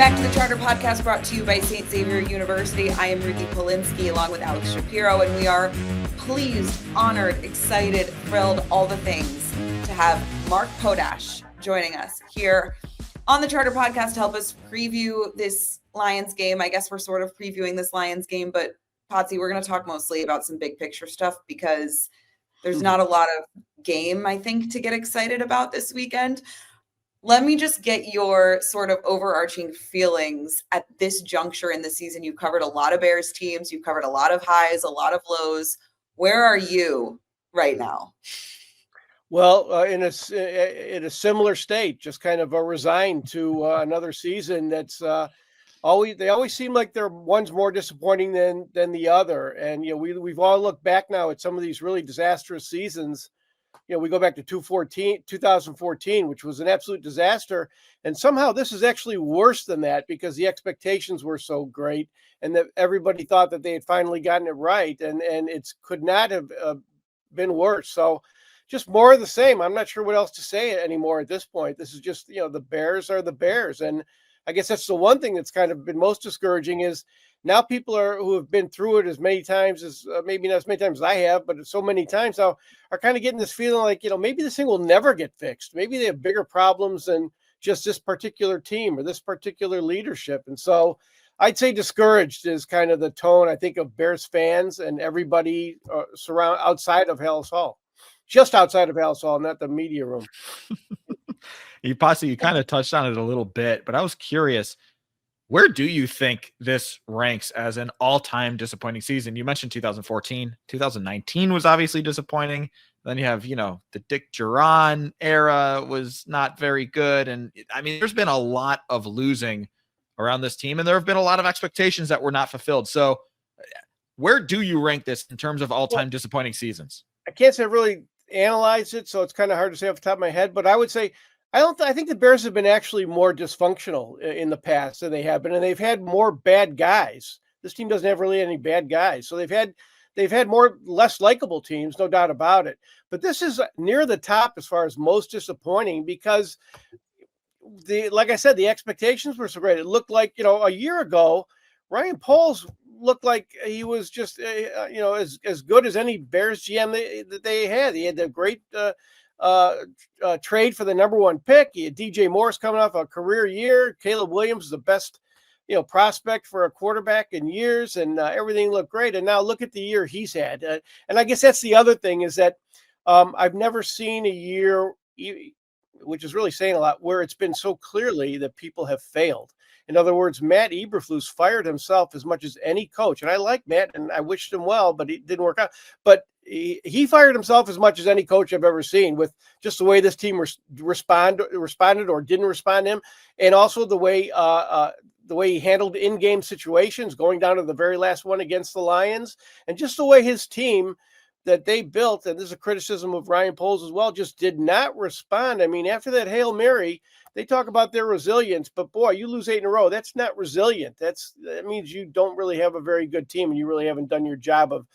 back to the Charter Podcast brought to you by St. Xavier University. I am Ruthie Polinsky along with Alex Shapiro, and we are pleased, honored, excited, thrilled, all the things to have Mark Potash joining us here on the Charter Podcast to help us preview this Lions game. I guess we're sort of previewing this Lions game, but Potsy, we're going to talk mostly about some big picture stuff because there's not a lot of game, I think, to get excited about this weekend. Let me just get your sort of overarching feelings at this juncture in the season. You've covered a lot of Bears teams. You've covered a lot of highs, a lot of lows. Where are you right now? Well, in a similar state, just kind of resigned to another season. That's they always seem like they're one's more disappointing than the other. And we've all looked back now at some of these really disastrous seasons. We go back to 2014, which was an absolute disaster. And somehow this is actually worse than that because the expectations were so great and that everybody thought that they had finally gotten it right. And it could not have been worse. So just more of the same. I'm not sure what else to say anymore at this point. This is just, the Bears are the Bears. And I guess that's the one thing that's kind of been most discouraging is now people who have been through it as many times as maybe not as many times as I have, but so many times now are kind of getting this feeling like, maybe this thing will never get fixed. Maybe they have bigger problems than just this particular team or this particular leadership. And so I'd say discouraged is kind of the tone, I think, of Bears fans and everybody outside of Hallis Hall, just outside of Hallis Hall, not the media room. You kind of touched on it a little bit, but I was curious, where do you think this ranks as an all-time disappointing season? You mentioned 2014. 2019 was obviously disappointing. Then you have, the Dick Duran era was not very good. And I mean, there's been a lot of losing around this team, and there have been a lot of expectations that were not fulfilled. So where do you rank this in terms of all-time disappointing seasons? I can't say I've really analyzed it, so it's kind of hard to say off the top of my head, but I would say I think the Bears have been actually more dysfunctional in the past than they have been, and they've had more bad guys. This team doesn't have really any bad guys, so they've had more less likable teams, no doubt about it. But this is near the top as far as most disappointing because like I said, the expectations were so great. It looked like a year ago, Ryan Poles looked like he was just as good as any Bears GM that they had. He had the great trade for the number one pick. He had DJ Morris coming off a career year. Caleb Williams is the best, prospect for a quarterback in years, and everything looked great. And now look at the year he's had. And I guess that's the other thing is that I've never seen a year, which is really saying a lot, where it's been so clearly that people have failed. In other words, Matt Eberflus fired himself as much as any coach. And I like Matt, and I wished him well, but it didn't work out. But he fired himself as much as any coach I've ever seen with just the way this team responded or didn't respond to him. And also the way he handled in-game situations, going down to the very last one against the Lions, and just the way his team that they built, and this is a criticism of Ryan Poles as well, just did not respond. I mean, after that Hail Mary, they talk about their resilience, but boy, you lose 8 in a row. That's not resilient. That means you don't really have a very good team, and you really haven't done your job of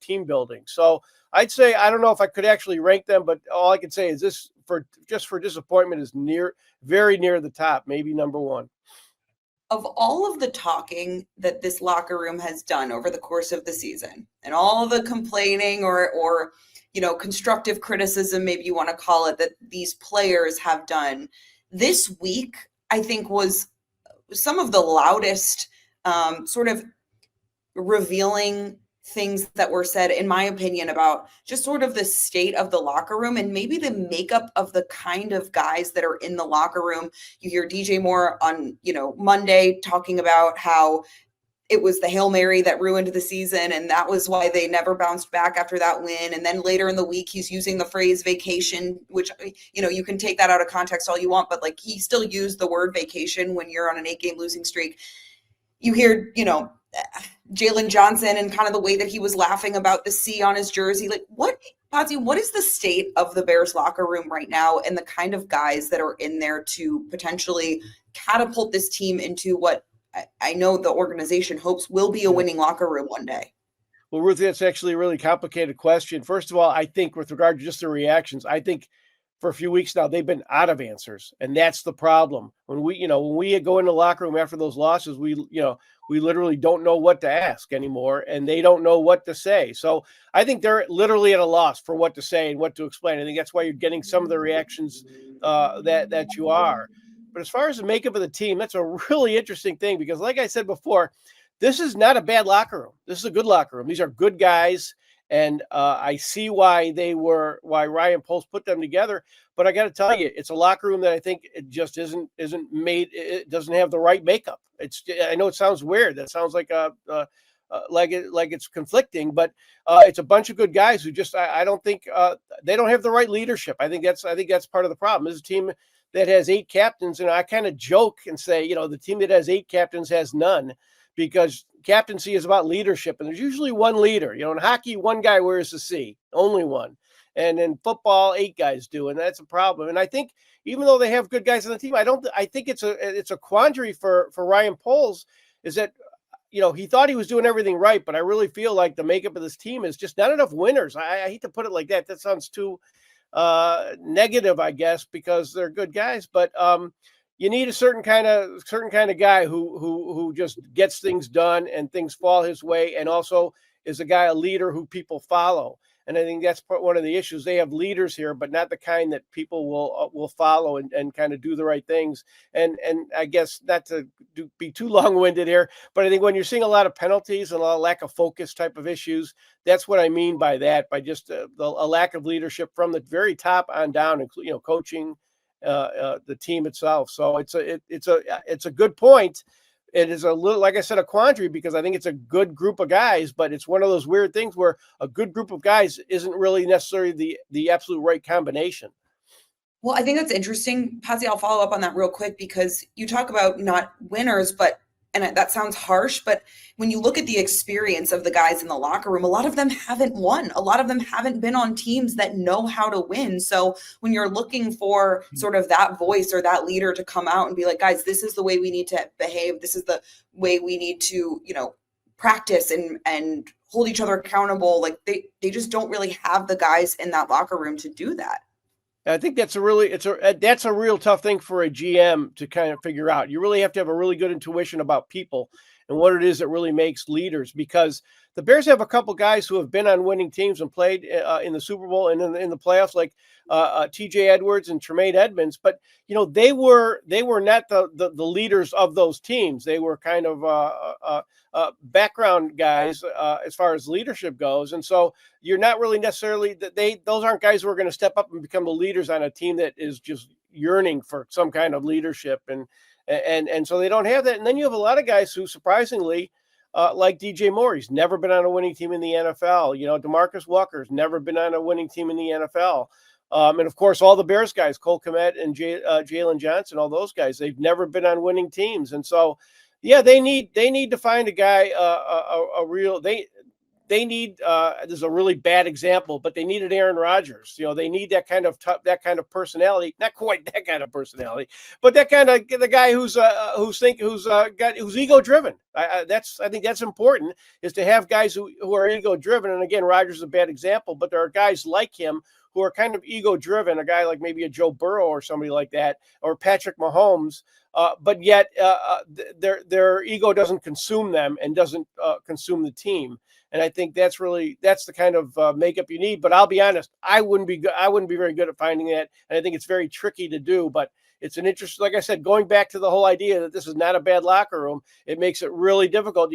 team building. So I'd say, I don't know if I could actually rank them, but all I can say is this for disappointment is very near the top, maybe number one. Of all of the talking that this locker room has done over the course of the season and all the complaining or constructive criticism, maybe you want to call it, that these players have done, this week, I think, was some of the loudest sort of revealing things that were said, in my opinion, about just sort of the state of the locker room and maybe the makeup of the kind of guys that are in the locker room. You hear DJ Moore on, Monday talking about how it was the Hail Mary that ruined the season, and that was why they never bounced back after that win. And then later in the week, he's using the phrase vacation, which, you can take that out of context all you want, but like he still used the word vacation when you're on an 8-game losing streak. You hear, Jalen Johnson and kind of the way that he was laughing about the C on his jersey. Like, what is the state of the Bears locker room right now and the kind of guys that are in there to potentially catapult this team into what I know the organization hopes will be a winning locker room one day? Well, Ruthie, that's actually a really complicated question. First of all, I think with regard to just the reactions, I think for a few weeks now, they've been out of answers. And that's the problem. When we go in the locker room after those losses, we literally don't know what to ask anymore, and they don't know what to say. So I think they're literally at a loss for what to say and what to explain. I think that's why you're getting some of the reactions that you are. But as far as the makeup of the team, that's a really interesting thing because, like I said before, this is not a bad locker room. This is a good locker room. These are good guys. And I see why Ryan Poles put them together. But I got to tell you, it's a locker room that I think it just isn't made. It doesn't have the right makeup. I know it sounds weird. That sounds like like it's conflicting, but it's a bunch of good guys who just I don't think they don't have the right leadership. I think that's part of the problem. This is a team that has 8 captains, and I kind of joke and say, the team that has 8 captains has none. Because captaincy is about leadership, and there's usually one leader. In hockey, one guy wears the C, only one. And in football, 8 guys do, and that's a problem. And I think even though they have good guys on the team, I think it's a quandary for Ryan Poles is that he thought he was doing everything right, but I really feel like the makeup of this team is just not enough winners. I hate to put it like that. That sounds too negative, I guess, because they're good guys, but you need a certain kind of guy who just gets things done and things fall his way, and also is a leader who people follow. And I think that's one of the issues. They have leaders here, but not the kind that people will follow and kind of do the right things. And I guess not to be too long-winded here, but I think when you're seeing a lot of penalties and a lot of lack of focus type of issues, that's what I mean by that, by just a lack of leadership from the very top on down, including coaching, the team itself. So it's a good point. It is a little, like I said, a quandary because I think it's a good group of guys, but it's one of those weird things where a good group of guys isn't really necessarily the absolute right combination. Well, I think that's interesting, Patsy. I'll follow up on that real quick because you talk about not winners, and that sounds harsh, but when you look at the experience of the guys in the locker room, a lot of them haven't won. A lot of them haven't been on teams that know how to win. So when you're looking for sort of that voice or that leader to come out and be like, guys, this is the way we need to behave. This is the way we need to, practice and hold each other accountable. Like they just don't really have the guys in that locker room to do that. I think that's a real tough thing for a GM to kind of figure out. You really have to have a really good intuition about people and what it is that really makes leaders, because the Bears have a couple guys who have been on winning teams and played in the Super Bowl and in the playoffs, like TJ Edwards and Tremaine Edmonds. But they were not the leaders of those teams. They were kind of background guys as far as leadership goes, and so you're not really necessarily those aren't guys who are going to step up and become the leaders on a team that is just yearning for some kind of leadership, and so they don't have that. And then you have a lot of guys who surprisingly. Like DJ Moore, he's never been on a winning team in the NFL. DeMarcus Walker's never been on a winning team in the NFL. And of course, all the Bears guys, Cole Kmet and Jalen Johnson, all those guys, they've never been on winning teams. And so, yeah, they need to find a guy, they need this is a really bad example, but they needed Aaron Rodgers. They need that kind of personality, not quite that kind of personality, but that kind of the guy who's ego driven. I think that's important, is to have guys who are ego driven. And again, Rodgers is a bad example, but there are guys like him who are kind of ego driven, a guy like maybe a Joe Burrow or somebody like that, or Patrick Mahomes, but yet their ego doesn't consume them and doesn't consume the team. And I think that's the kind of makeup you need. But I'll be honest, I wouldn't be very good at finding that. And I think it's very tricky to do. But it's an interest, like I said, going back to the whole idea that this is not a bad locker room, it makes it really difficult.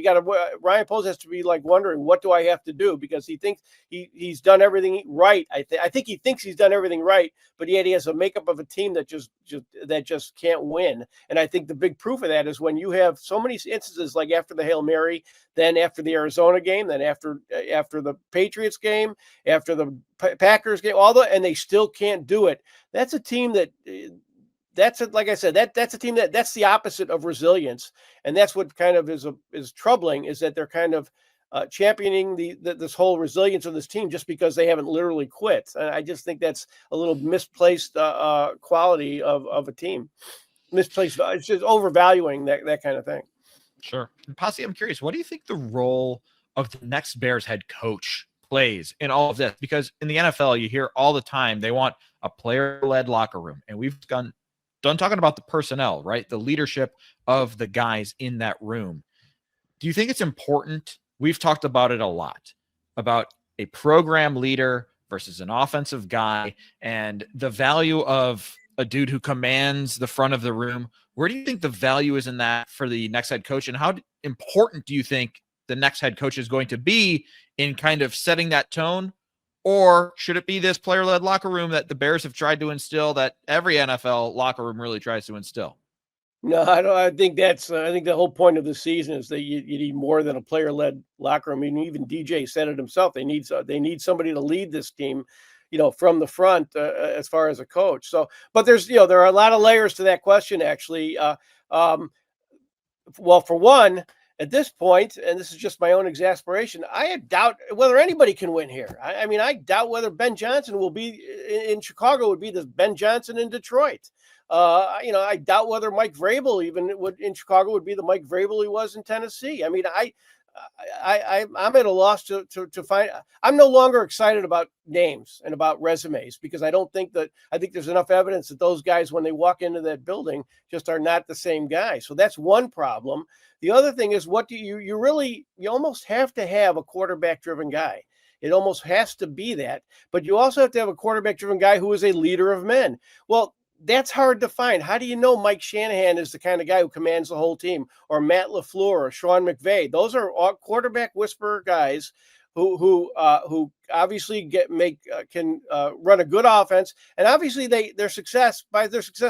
Ryan Poles has to be like wondering, what do I have to do? Because he thinks he's done everything right. I think he thinks he's done everything right, but yet he has a makeup of a team that just can't win. And I think the big proof of that is when you have so many instances, like after the Hail Mary, then after the Arizona game, then after the Patriots game, after the Packers game, and they still can't do it. That's a team that. Like I said, that's a team that's the opposite of resilience, and that's what kind of is troubling, is that they're kind of championing this whole resilience of this team just because they haven't literally quit. And I just think that's a little misplaced quality of a team. Misplaced. It's just overvaluing that kind of thing. Sure. And Posse, I'm curious, what do you think the role of the next Bears head coach plays in all of this? Because in the NFL, you hear all the time they want a player-led locker room. And we've done talking about the personnel, right? The leadership of the guys in that room. Do you think it's important? We've talked about it a lot, about a program leader versus an offensive guy and the value of a dude who commands the front of the room. Where do you think the value is in that for the next head coach? And how important do you think the next head coach is going to be in kind of setting that tone? Or should it be this player-led locker room that the Bears have tried to instill, that every NFL locker room really tries to instill? No, I don't. I think I think the whole point of the season is that you need more than a player-led locker room. I mean, even DJ said it himself. They need somebody to lead this team, from the front as far as a coach. So, but there's, there are a lot of layers to that question, actually. Well, for one, at this point, and this is just my own exasperation, I doubt whether anybody can win here. I mean, I doubt whether Ben Johnson will be in Chicago would be the Ben Johnson in Detroit. I doubt whether Mike Vrabel in Chicago would be the Mike Vrabel he was in Tennessee. I mean, I'm at a loss to find. I'm no longer excited about names and about resumes because I think there's enough evidence that those guys, when they walk into that building, just are not the same guy. So that's one problem. The other thing is, what do you almost have to have a quarterback driven guy. It almost has to be that, but you also have to have a quarterback driven guy who is a leader of men. Well, that's hard to find. How do you know Mike Shanahan is the kind of guy who commands the whole team, or Matt LaFleur or Sean McVay? Those are all quarterback whisperer guys who obviously can run a good offense, and obviously by their success,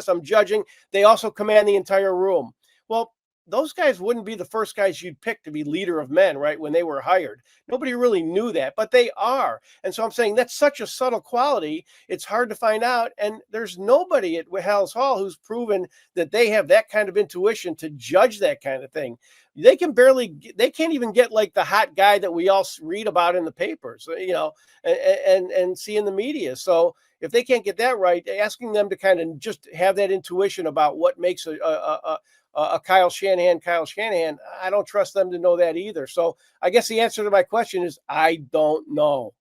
I'm judging they also command the entire room. Well, those guys wouldn't be the first guys you'd pick to be leader of men, right? When they were hired, nobody really knew that, but they are. And so I'm saying that's such a subtle quality. It's hard to find out. And there's nobody at Hallis Hall who's proven that they have that kind of intuition to judge that kind of thing. They can't even get like the hot guy that we all read about in the papers, and see in the media. So if they can't get that right, asking them to kind of just have that intuition about what makes a Kyle Shanahan, I don't trust them to know that either. So I guess the answer to my question is I don't know.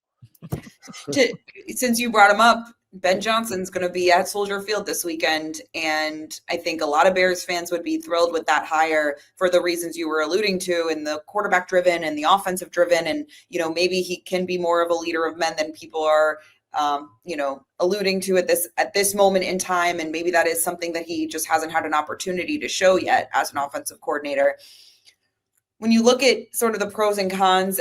Since you brought him up, Ben Johnson's going to be at Soldier Field this weekend, and I think a lot of Bears fans would be thrilled with that hire for the reasons you were alluding to, and the quarterback driven and the offensive driven, and maybe he can be more of a leader of men than people are alluding to at this moment in time. And maybe that is something that he just hasn't had an opportunity to show yet as an offensive coordinator. When you look at sort of the pros and cons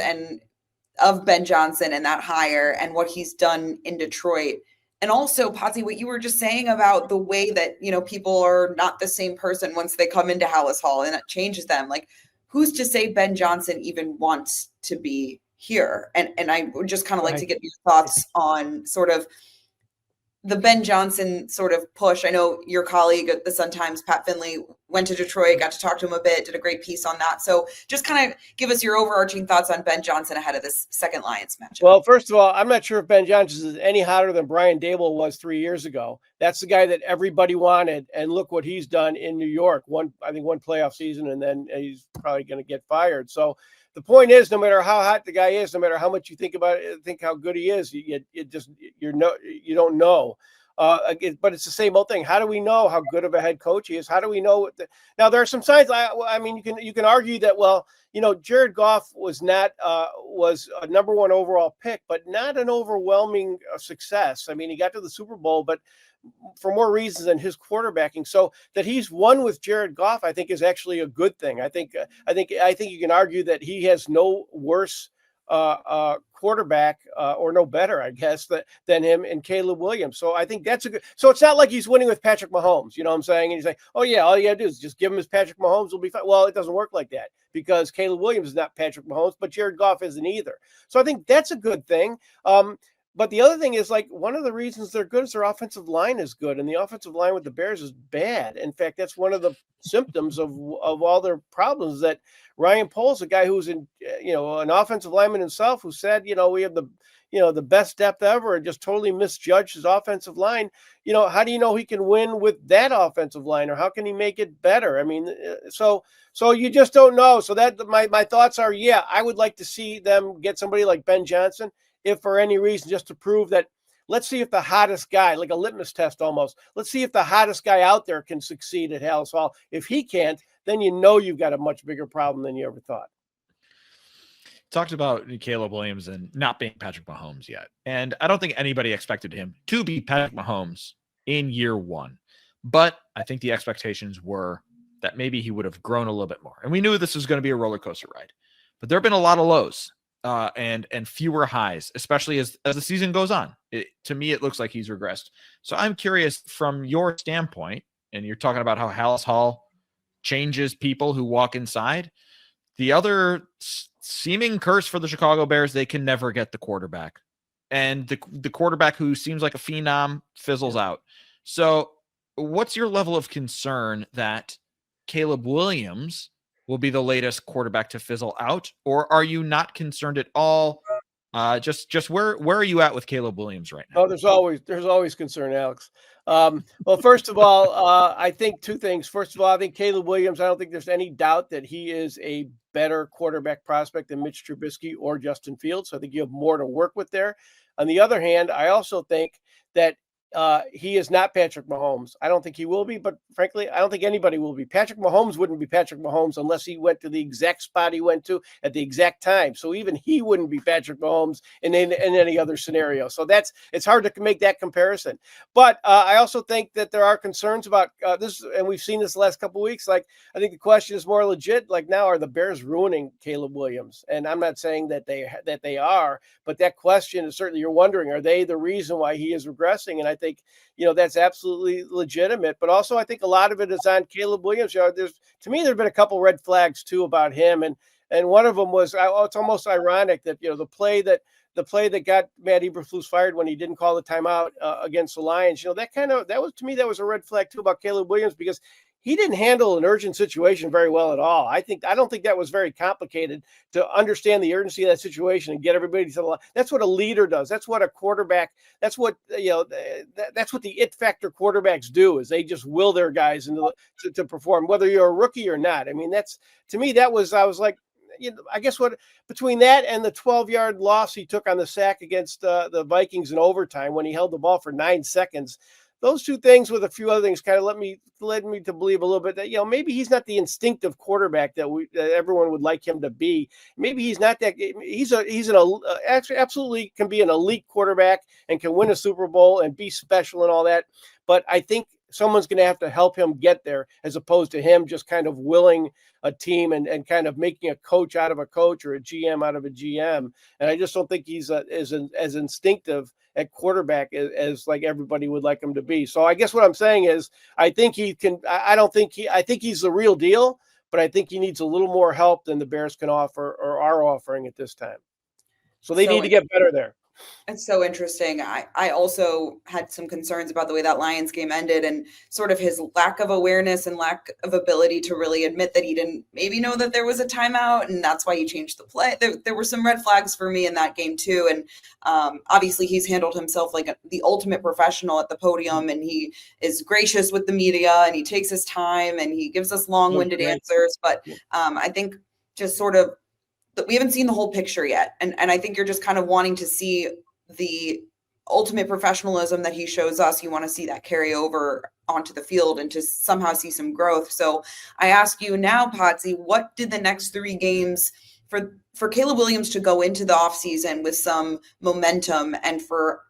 of Ben Johnson and that hire and what he's done in Detroit, and also, Potsy, what you were just saying about the way that, people are not the same person once they come into Hallis Hall, and it changes them. Like, who's to say Ben Johnson even wants to be here? And I would just kind of like to get your thoughts on sort of the Ben Johnson sort of push. I know your colleague at the Sun-Times, Pat Finley, went to Detroit, got to talk to him a bit, did a great piece on that. So just kind of give us your overarching thoughts on Ben Johnson ahead of this second Lions matchup. Well, first of all, I'm not sure if Ben Johnson is any hotter than Brian Daboll was 3 years ago. That's the guy that everybody wanted, and look what he's done in New York. One playoff season, and then he's probably going to get fired. So the point is, no matter how hot the guy is, no matter how much you think about it, think how good he is, you don't know. But it's the same old thing. How do we know how good of a head coach he is? How do we know? Now there are some signs. I mean, you can argue that Jared Goff was a number one overall pick, but not an overwhelming success. I mean, he got to the Super Bowl, but for more reasons than his quarterbacking. So that he's won with Jared Goff, I think, is actually a good thing. I think you can argue that he has no worse quarterback or no better, I guess, than him and Caleb Williams. So I think that's a good. So it's not like he's winning with Patrick Mahomes. You know what I'm saying? And he's like, oh yeah, all you gotta do is just give him his Patrick Mahomes, will be fine. Well, it doesn't work like that because Caleb Williams is not Patrick Mahomes, but Jared Goff isn't either. So I think that's a good thing. But the other thing is, like, one of the reasons they're good is their offensive line is good, and the offensive line with the Bears is bad. In fact, that's one of the symptoms of all their problems. That Ryan Poles, a guy who's an offensive lineman himself, who said, we have the best depth ever, and just totally misjudged his offensive line. How do you know he can win with that offensive line, or how can he make it better? I mean, so you just don't know. So that my thoughts are, yeah, I would like to see them get somebody like Ben Johnson. if for any reason, just to prove that, let's see if the hottest guy, like a litmus test almost, let's see if the hottest guy out there can succeed at Halas Hall. If he can't, then you know you've got a much bigger problem than you ever thought. Talked about Caleb Williams and not being Patrick Mahomes yet. And I don't think anybody expected him to be Patrick Mahomes in year one. But I think the expectations were that maybe he would have grown a little bit more. And we knew this was going to be a roller coaster ride. But there have been a lot of lows and fewer highs, especially as the season goes on. To me, it looks like he's regressed. So I'm curious from your standpoint, and you're talking about how Halas Hall changes people who walk inside. The other seeming curse for the Chicago Bears, they can never get the quarterback. And the quarterback who seems like a phenom fizzles out. So what's your level of concern that Caleb Williams will be the latest quarterback to fizzle out? Or are you not concerned at all? Just where are you at with Caleb Williams right now? Oh, there's always concern, Alex. Well, first of all, I think two things. First of all, I think Caleb Williams, I don't think there's any doubt that he is a better quarterback prospect than Mitch Trubisky or Justin Fields. So I think you have more to work with there. On the other hand, I also think that he is not Patrick Mahomes. I don't think he will be, but frankly, I don't think anybody will be. Patrick Mahomes wouldn't be Patrick Mahomes unless he went to the exact spot he went to at the exact time. So even he wouldn't be Patrick Mahomes in any other scenario. So it's hard to make that comparison. But I also think that there are concerns about this, and we've seen this the last couple of weeks. Like, I think the question is more legit. Like, now, are the Bears ruining Caleb Williams? And I'm not saying that they are, but that question is certainly, you're wondering, are they the reason why he is regressing? And I think, that's absolutely legitimate. But also, I think a lot of it is on Caleb Williams. To me, there's been a couple red flags too about him, and one of them was, it's almost ironic that the play that got Matt Eberflus fired when he didn't call the timeout against the Lions. That was a red flag too about Caleb Williams, because he didn't handle an urgent situation very well at all. I don't think that was very complicated to understand the urgency of that situation and get everybody to the line. That's what a leader does. That's what a quarterback, that's what the it factor quarterbacks do, is they just will their guys to perform, whether you're a rookie or not. I mean, I was like, I guess between that and the 12-yard loss he took on the sack against the Vikings in overtime when he held the ball for 9 seconds, those two things with a few other things kind of led me to believe a little bit that, maybe he's not the instinctive quarterback that everyone would like him to be. Maybe he's not that. Actually absolutely can be an elite quarterback and can win a Super Bowl and be special and all that. But I think someone's going to have to help him get there, as opposed to him just kind of willing a team and kind of making a coach out of a coach or a GM out of a GM. And I just don't think he's as instinctive at quarterback as like everybody would like him to be. So I guess what I'm saying is, I think he can. I think he's the real deal, but I think he needs a little more help than the Bears can offer or are offering at this time. So they need to get better there. It's so interesting. I also had some concerns about the way that Lions game ended and sort of his lack of awareness and lack of ability to really admit that he didn't maybe know that there was a timeout, and that's why he changed the play. There were some red flags for me in that game too. And obviously he's handled himself like the ultimate professional at the podium, and he is gracious with the media and he takes his time and he gives us long-winded answers. But I think just sort of, we haven't seen the whole picture yet. And I think you're just kind of wanting to see the ultimate professionalism that he shows us. You want to see that carry over onto the field and to somehow see some growth. So I ask you now, Potsy, what did the next 3 games for Caleb Williams to go into the offseason with some momentum and for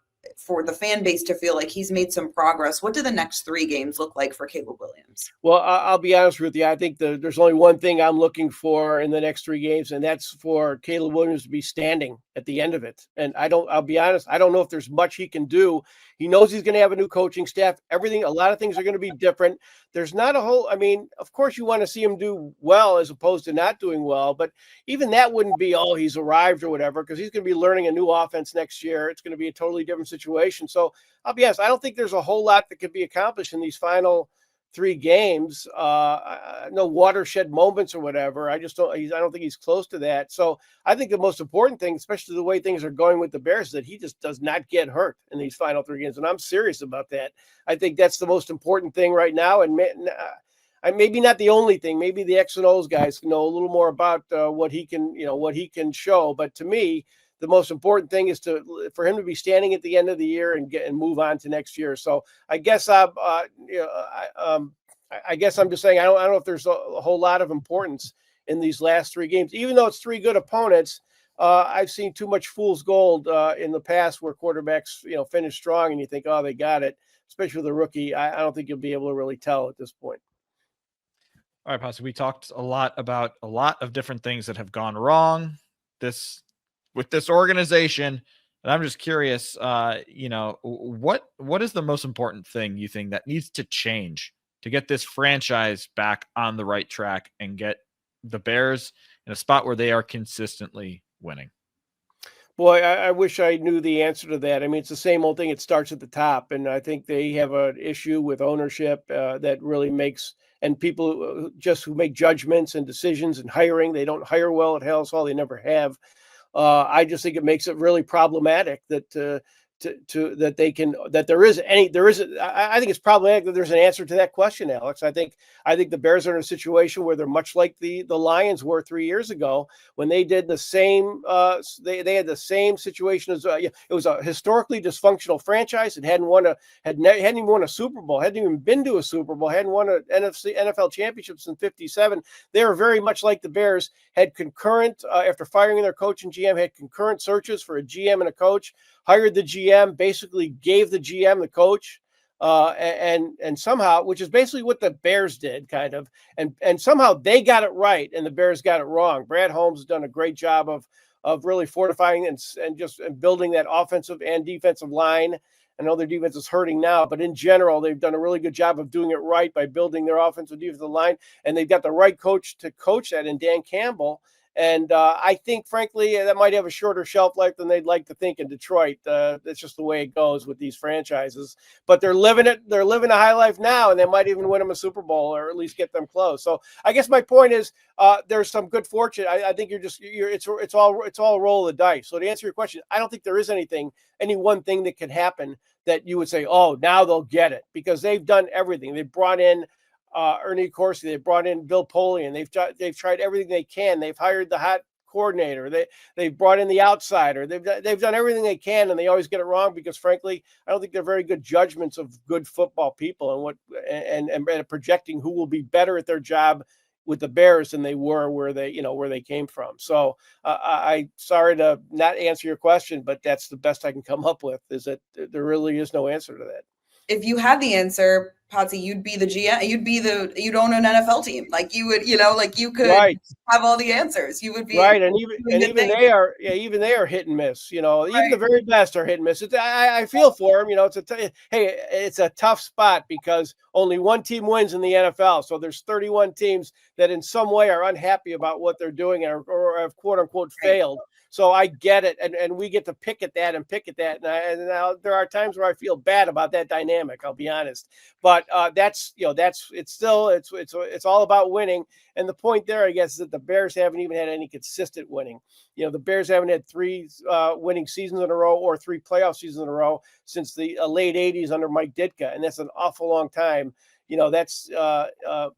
the fan base to feel like he's made some progress? What do the next 3 games look like for Caleb Williams? Well, I'll be honest with you. I think there's only one thing I'm looking for in the next 3 games, and that's for Caleb Williams to be standing at the end of it. And I'll be honest, I don't know if there's much he can do. He knows he's going to have a new coaching staff. A lot of things are going to be different. There's not a whole, of course you want to see him do well as opposed to not doing well, but even that wouldn't be, he's arrived or whatever, because he's going to be learning a new offense next year. It's going to be a totally different situation. So I'll be honest, I don't think there's a whole lot that could be accomplished in these final 3 games. No watershed moments or whatever. I don't think he's close to that. So I think the most important thing, especially the way things are going with the Bears, is that he just does not get hurt in these final 3 games. And I'm serious about that. I think that's the most important thing right now. And maybe not the only thing. Maybe the X and O's guys know a little more about what he can show. But to me, the most important thing is for him to be standing at the end of the year and move on to next year. So I guess I guess I'm just saying I don't know if there's a whole lot of importance in these last 3 games, even though it's 3 good opponents. I've seen too much fool's gold in the past where quarterbacks, finish strong and you think, oh, they got it, especially with a rookie. I don't think you'll be able to really tell at this point. All right, Posse, we talked a lot about a lot of different things that have gone wrong with this organization. And I'm just curious, what is the most important thing you think that needs to change to get this franchise back on the right track and get the Bears in a spot where they are consistently winning? Boy, I wish I knew the answer to that. I mean, it's the same old thing. It starts at the top. And I think they have an issue with ownership that really makes, and people just who make judgments and decisions and hiring, they don't hire well at Hallis Hall. They never have. I just think it makes it really problematic that I think it's problematic that there's an answer to that question, Alex. I think the Bears are in a situation where they're much like the Lions were 3 years ago when they did the same. They had the same situation as it was a historically dysfunctional franchise. It hadn't even won a Super Bowl, hadn't even been to a Super Bowl, hadn't won an NFL championship since '57. They were very much like the Bears. Had concurrent after firing their coach and GM, had concurrent searches for a GM and a coach. Hired the GM, basically gave the GM the coach, and somehow, which is basically what the Bears did, kind of, and somehow they got it right and the Bears got it wrong. Brad Holmes has done a great job of really fortifying and building that offensive and defensive line. I know their defense is hurting now, but in general, they've done a really good job of doing it right by building their offensive defensive line, and they've got the right coach to coach that in Dan Campbell. And I think, frankly, that might have a shorter shelf life than they'd like to think in Detroit. That's just the way it goes with these franchises. But they're living it. They're living a high life now, and they might even win them a Super Bowl or at least get them close. So I guess my point is there's some good fortune. I think it's all a roll of the dice. So to answer your question, I don't think there is any one thing that could happen that you would say, oh, now they'll get it, because they've done everything. They've brought in Ernie Corsi, they brought in Bill Polian, they've tried everything they can. They've hired the hot coordinator. They've brought in the outsider. They've done everything they can, and they always get it wrong because, frankly, I don't think they're very good judgments of good football people and projecting who will be better at their job with the Bears than they were where they came from. So I'm sorry to not answer your question, but that's the best I can come up with, is that there really is no answer to that. If you had the answer, Potsy, you'd be the GM. You'd own an NFL team. Like you would, you could have all the answers. You would be right. And even they are hit and miss. Even the very best are hit and miss. I feel for them. It's a tough spot because only one team wins in the NFL. So there's 31 teams that in some way are unhappy about what they're doing or have quote unquote failed. So I get it, and we get to pick at that. And now there are times where I feel bad about that dynamic. I'll be honest, but it's all about winning. And the point there, I guess, is that the Bears haven't even had any consistent winning. The Bears haven't had 3 winning seasons in a row or 3 playoff seasons in a row since the late '80s under Mike Ditka, and that's an awful long time. That's a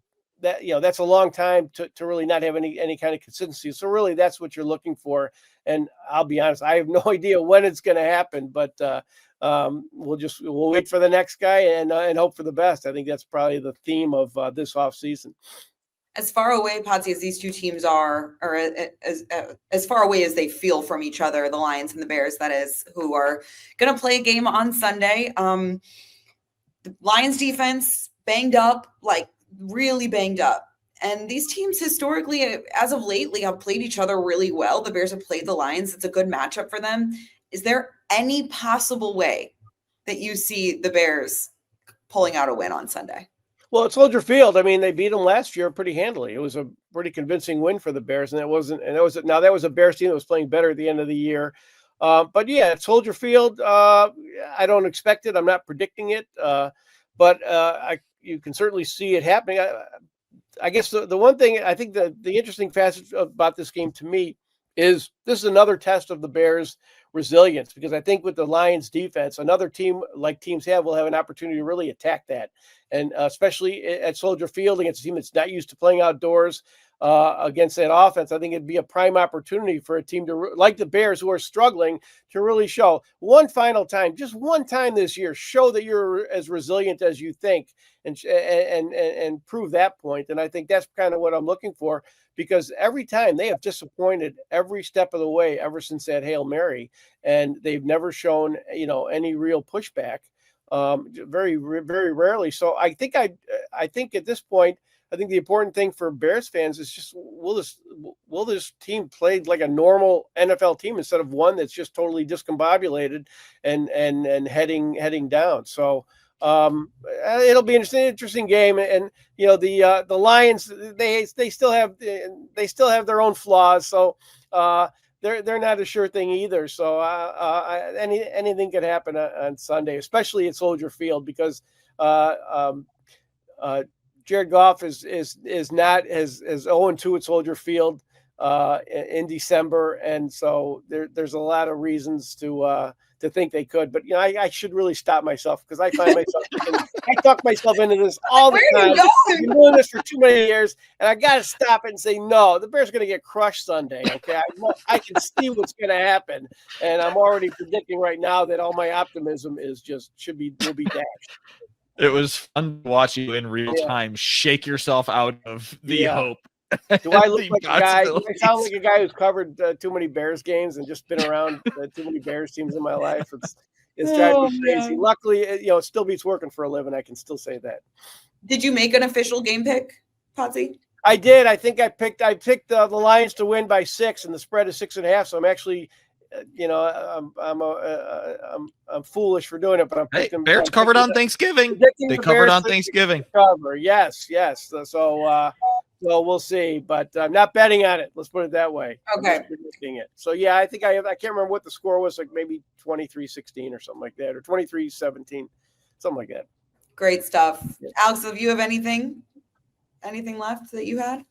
long time to really not have any kind of consistency. So really, that's what you're looking for. And I'll be honest, I have no idea when it's going to happen, but we'll wait for the next guy and hope for the best. I think that's probably the theme of this offseason. As far away, Potsy, as these two teams are, or as far away as they feel from each other, the Lions and the Bears, that is, who are going to play a game on Sunday. The Lions defense banged up, like really banged up. And these teams historically, as of lately, have played each other really well. The Bears have played the Lions. It's a good matchup for them. Is there any possible way that you see the Bears pulling out a win on Sunday? Well, at Soldier Field, I mean, they beat them last year pretty handily. It was a pretty convincing win for the Bears, and that was a Bears team that was playing better at the end of the year. But yeah, at Soldier Field, I don't expect it. I'm not predicting it, but you can certainly see it happening. I guess the one thing I think the interesting facet about this game to me is this is another test of the Bears' resilience, because I think with the Lions defense, another team like teams have will have an opportunity to really attack that. and especially at Soldier Field against a team that's not used to playing outdoors against that offense. I think it'd be a prime opportunity for a team to, like the Bears, who are struggling, to really show one final time, just one time this year, show that you're as resilient as you think, and prove that point. And I think that's kind of what I'm looking for, because every time they have disappointed every step of the way ever since that Hail Mary, and they've never shown, any real pushback. Very, very rarely. So I think at this point, I think the important thing for Bears fans is just, will this team play like a normal NFL team instead of one that's just totally discombobulated and heading down. So it'll be an interesting game. And the Lions, they still have their own flaws. So they're not a sure thing either. So anything could happen on Sunday, especially at Soldier Field, because Jared Goff is not as 0-2 at Soldier Field in December, and so there's a lot of reasons to think they could. But I should really stop myself, because I find myself I talk myself into this all the time. I've been doing this for too many years, and I got to stop it and say, no, the Bears are going to get crushed Sunday. Okay, I can see what's going to happen, and I'm already predicting right now that all my optimism will be dashed. It was fun to watch you in real time shake yourself out of the hope. Do I look like a guy? Do I sound like a guy who's covered too many Bears games and just been around too many Bears teams in my life? It's driving me crazy. Man. Luckily, it still beats working for a living. I can still say that. Did you make an official game pick, Potsy? I did. I think I picked the Lions to win by 6, and the spread is 6.5. So I'm actually, I'm foolish for doing it, but I'm picking. Bears covered on Thanksgiving. They covered on Thanksgiving. Cover, yes. So we'll see, but I'm not betting on it. Let's put it that way. Okay. I'm predicting it. So yeah, I think I can't remember what the score was, like maybe 23-16 or something like that, or 23-17, something like that. Great stuff. Yeah. Alex, do you have anything left that you had?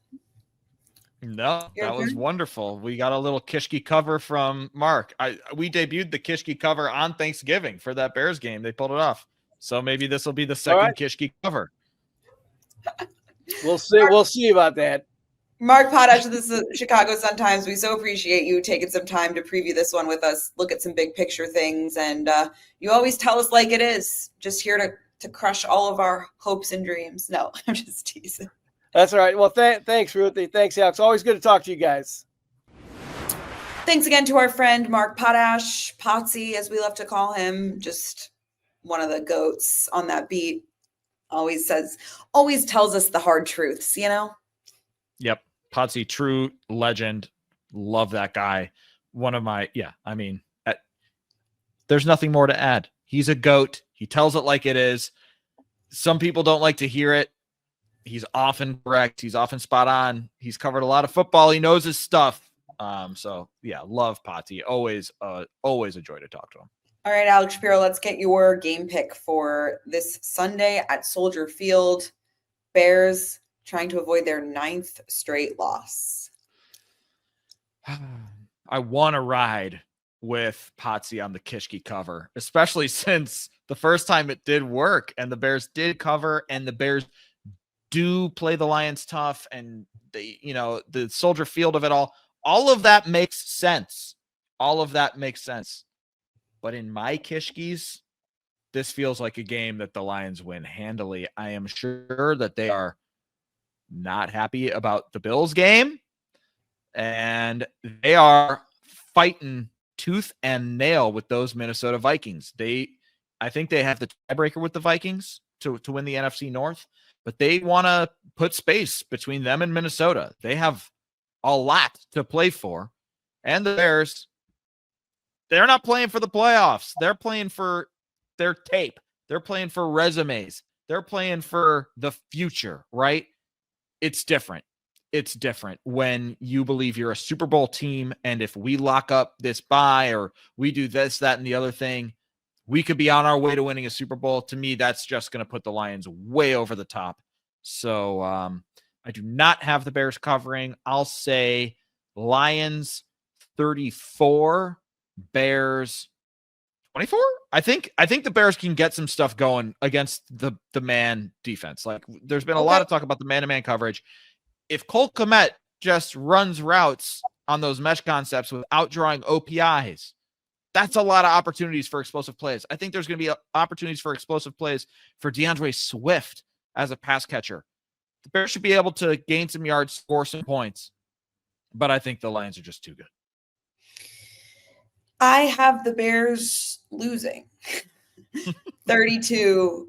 No, that was wonderful. We got a little Kishke cover from Mark. We debuted the Kishke cover on Thanksgiving for that Bears game. They pulled it off. So maybe this will be the second Kishke cover. We'll see. We'll see about that. Mark Potash, this is Chicago Sun-Times. We so appreciate you taking some time to preview this one with us, look at some big picture things. And you always tell us like it is, just here to crush all of our hopes and dreams. No, I'm just teasing. That's all right. Well, thanks, Ruthie. Thanks, Alex. Always good to talk to you guys. Thanks again to our friend Mark Potash, Potsy, as we love to call him, just one of the goats on that beat. Always tells us the hard truths, Yep. Potsy, true legend. Love that guy. One of my, there's nothing more to add. He's a goat. He tells it like it is. Some people don't like to hear it. He's often correct. He's often spot on. He's covered a lot of football. He knows his stuff. Love Potsy. Always a joy to talk to him. All right, Alex Shapiro, let's get your game pick for this Sunday at Soldier Field. Bears trying to avoid their 9th straight loss. I want to ride with Potsy on the Kishke cover, especially since the first time it did work and the Bears did cover, and the Bears do play the Lions tough, and the Soldier Field of it all of that makes sense. But in my Kishkes, this feels like a game that the Lions win handily. I am sure that they are not happy about the Bills game, and they are fighting tooth and nail with those Minnesota Vikings. I think they have the tiebreaker with the Vikings to win the NFC North, but they want to put space between them and Minnesota. They have a lot to play for, and the Bears, they're not playing for the playoffs. They're playing for their tape. They're playing for resumes. They're playing for the future, right? It's different. It's different when you believe you're a Super Bowl team, and if we lock up this bye or we do this, that, and the other thing, we could be on our way to winning a Super Bowl. To me, that's just going to put the Lions way over the top. So I do not have the Bears covering. I'll say Lions 34, Bears 24? I think the Bears can get some stuff going against the man defense. Like, there's been a lot of talk about the man-to-man coverage. If Cole Kmet just runs routes on those mesh concepts without drawing OPIs, that's a lot of opportunities for explosive plays. I think there's going to be opportunities for explosive plays for DeAndre Swift as a pass catcher. The Bears should be able to gain some yards, score some points, but I think the Lions are just too good. I have the Bears losing 32-16,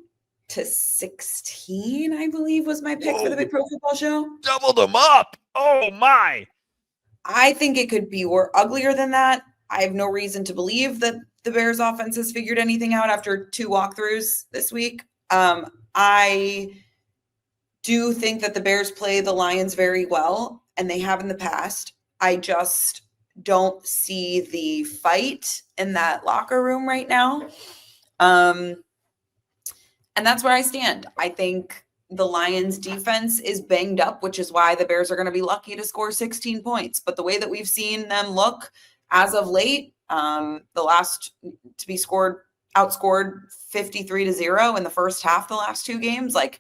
I believe was my pick for the Big Pro Football Show. Doubled them up. Oh my. I think it could be uglier than that. I have no reason to believe that the Bears offense has figured anything out after 2 walkthroughs this week. I do think that the Bears play the Lions very well, and they have in the past. I just don't see the fight in that locker room right now. And that's where I stand. I think the Lions defense is banged up, which is why the Bears are going to be lucky to score 16 points. But the way that we've seen them look as of late, the last to be outscored 53-0 in the first half, the last 2 games, like,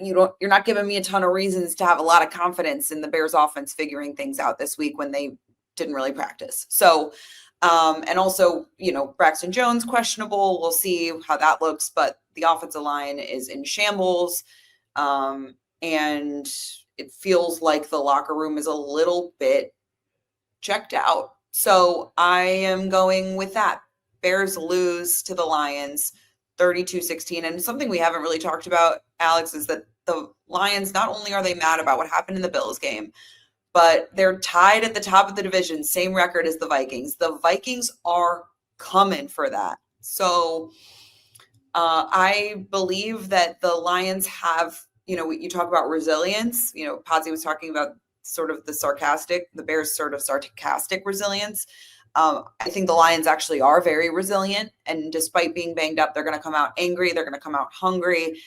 you're not giving me a ton of reasons to have a lot of confidence in the Bears offense figuring things out this week when they didn't really practice. So, and also, Braxton Jones questionable. We'll see how that looks, but the offensive line is in shambles. And it feels like the locker room is a little bit checked out. So I am going with that. Bears lose to the Lions 32-16. And something we haven't really talked about, Alex, is that the Lions, not only are they mad about what happened in the Bills game, but they're tied at the top of the division, same record as the Vikings. The Vikings are coming for that. So I believe that the Lions have, you talk about resilience, Potsy was talking about sort of the Bears sort of sarcastic resilience. I think the Lions actually are very resilient, and despite being banged up, they're going to come out angry. They're going to come out hungry.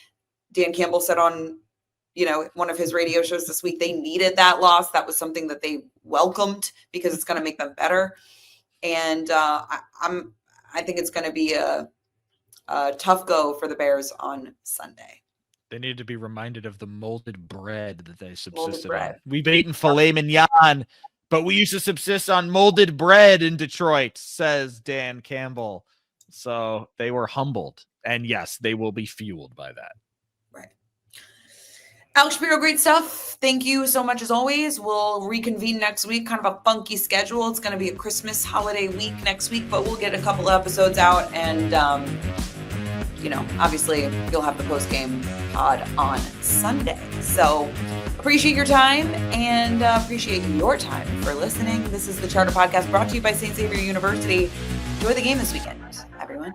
Dan Campbell said on, one of his radio shows this week, they needed that loss. That was something that they welcomed because it's going to make them better. And I think it's going to be a tough go for the Bears on Sunday. They need to be reminded of the molded bread that they subsisted on. We've eaten filet mignon, but we used to subsist on molded bread in Detroit, says Dan Campbell. So they were humbled. And yes, they will be fueled by that. Right. Alex Shapiro, great stuff. Thank you so much as always. We'll reconvene next week, kind of a funky schedule. It's going to be a Christmas holiday week next week, but we'll get a couple of episodes out. And, obviously you'll have the post-game pod on Sunday. So appreciate your time and appreciate your time for listening. This is the Charter Podcast brought to you by St. Xavier University. Enjoy the game this weekend, everyone.